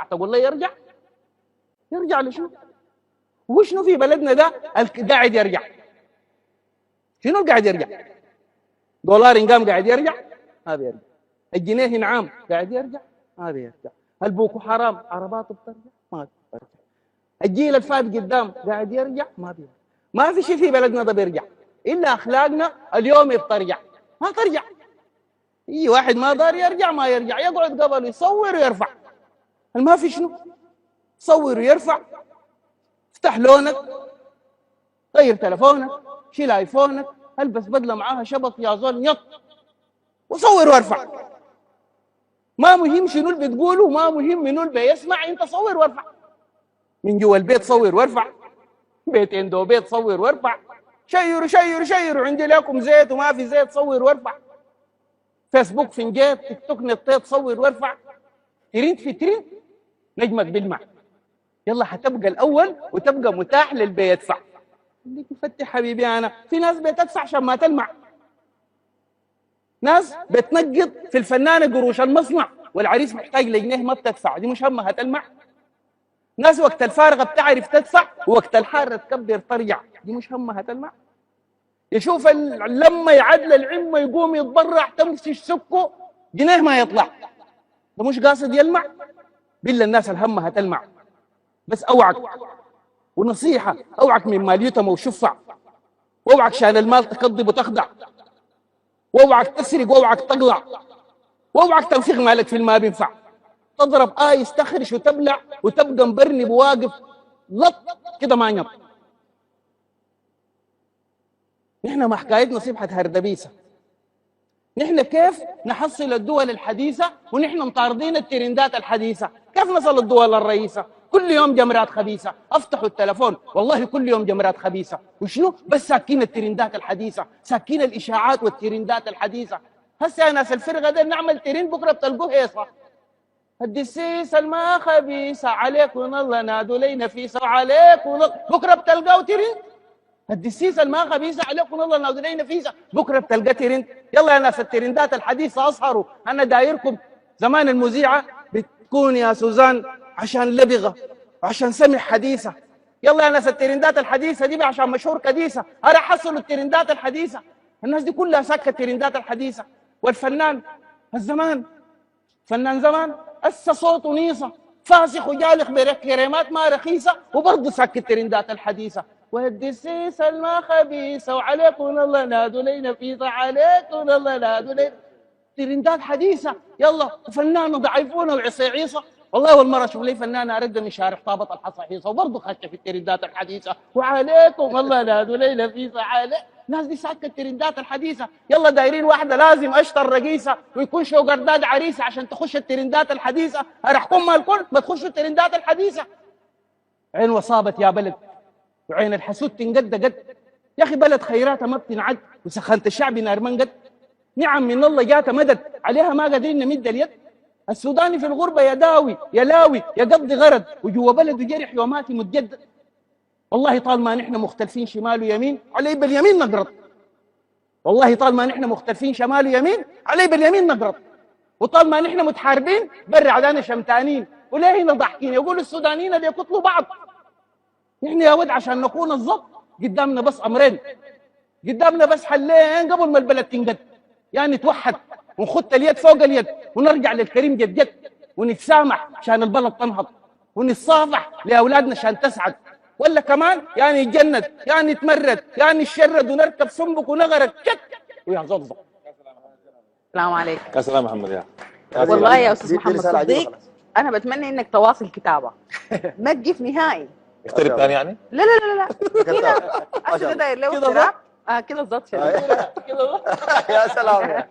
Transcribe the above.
تقول له يرجع؟ يرجع لشنو؟ وشنو في بلدنا ده قاعد يرجع؟ شنو قاعد يرجع؟ دولار إن قاعد يرجع؟ ما بيرجع. الجنيه انعام قاعد يرجع؟ ما بيرجع. البوكو حرام عرباته بترجع؟ ما بترجع. الجيل الفات قدام قاعد يرجع؟ ما بيرجع. ما في شيء في بلدنا ده بيرجع الا اخلاقنا اليوم بترجع، ما ترجع. اي واحد ما دار يرجع ما يرجع، يقعد قبل يصور ويرفع. ما في شنو؟ صور ويرفع، افتح لونك، غير تلفونك، شيل ايفونك، البس بدله معاها شبط يا زول يط، وصور وارفع. ما مهم شنو اللي بتقوله، ما مهم منو اللي بيسمع، انت صور وارفع. من جوا البيت صور وارفع، بيتين دو بيت صور وارفع، شيروا شيروا شيروا، عندي لكم زيت وما في زيت صور وارفع. فيسبوك فنجيت، تيك توك نطيت صور وارفع. ترند في ترند نجمك بيلمع. يلا حتبقى الاول وتبقى متاح للبي يدفع. خليك مفتح حبيبي. انا في ناس بتدفع عشان ما تلمع، ناس بتنقط في الفنانه قروش المصنع والعريس محتاج لجنيه ما بتدفع، دي مش همها تلمع. ناس وقت الفارغه بتعرف تدفع ووقت الحاره تكبر ترجع، دي مش همها تلمع. يشوف لما يعدل العمه يقوم يتبرع تمشي سكه جنيه ما يطلع، ده مش قاصد يلمع. بالله الناس الهمها تلمع. بس اوعك، ونصيحه، اوعك من مال يتم وشفع، واوعك شان المال تكذب وتخدع، واوعك تسرق، واوعك تقلع، واوعك تنفق مالك في الما بينفع. تضرب يستخرش وتبلع وتبقى مبرني بواقف لط كده ما نط. نحن ما حكايتنا صبحة هردبيسة. نحن كيف نحصل الدول الحديثة ونحن مطاردين الترندات الحديثة؟ كيف نصل الدول الرئيسة؟ كل يوم جمرات خبيثة، افتحوا التلفون والله كل يوم جمرات خبيثة. وشنو؟ بس ساكين الترندات الحديثة، ساكين الإشاعات والترندات الحديثة. هسه يا ناس الفرقة ده نعمل ترند بكرة بتلقوه هيصة. الدسيس الما خبيثة عليكم الله نادوا لي نفيسة وعليكم بكرة بتلقاه ترند. الدسيسه الما خبيثه عليكم الله نادوا لي نفيسه بكره بتلقى ترند. يلا يا ناس الترندات الحديثه اصهروا، انا دايركم. زمان المذيعه بتكون يا سوزان عشان لبغه وعشان سمع حديثه. يلا يا ناس الترندات الحديثه دي عشان مشهور كديسه، انا حصلوا الترندات الحديثه. الناس دي كلها ساكه الترندات الحديثه. والفنان الزمان، فنان زمان هسه صوته نيصه فاسخ وجالخ بكريمات ما رخيصه وبرضه ساك الترندات الحديثه. والدسيس الما خبيثه وعليكم الله نادوا لي نفيسه، عليكم الله نادوا لي ترندات حديثه. يلا وفنانه ضعيفونه وعصيعيصه. والله والمره شوف لي فنانه ارد من شارع طابط الحصحيصه وبرضه خشه في الترندات الحديثه، وعليكم الله نادوا لي نفيسه عليك. الناس دي ساكه الترندات الحديثه. يلا دايرين واحده لازم اشطر رقيصه ويكون شوقر داد عريسه عشان تخش الترندات الحديثه. ارحكم الكل ما تخشوا الترندات الحديثه. عين وصابت يا بلد وعين الحسود تنقد قد. يا اخي بلد خيراتها ما بتنعد وسخنت الشعب نار من قد. نعم من الله جات مدد عليها ما قادرين نمد اليد. السوداني في الغربه يا داوي يا لاوي يا قضي غرض وجوا بلده جرح يوماتي متجدد. والله طال ما نحن مختلفين شمال ويمين علي باليمين نقرض. والله طال ما نحن مختلفين شمال ويمين علي باليمين نقرض. وطال ما نحن متحاربين برا عدانا شمتانين وليه هنا ضاحكين يقولوا السودانيين اللي يقتلوا بعض. نحن يا ود عشان نكون الضبط قدامنا بس امرين، قدامنا بس حلين قبل ما البلد تنقد. يعني نتوحد ونخط اليد فوق اليد ونرجع للكريم جد جد، ونتسامح عشان البلد تنهض، ونتصافح لاولادنا عشان تسعد. ولا كمان يعني نتجند يعني نتمرد يعني نشرد ونركب سنبك ونغرق كت ويا زلزل. السلام عليكم. يا سلام محمد. يا والله يا استاذ محمد صديق انا بتمنى انك تواصل كتابه ما تجيف نهائي. اخترب ثاني يعني؟ لا لا لا لا كده عشان داير له كده كده بالظبط. كده يا سلام.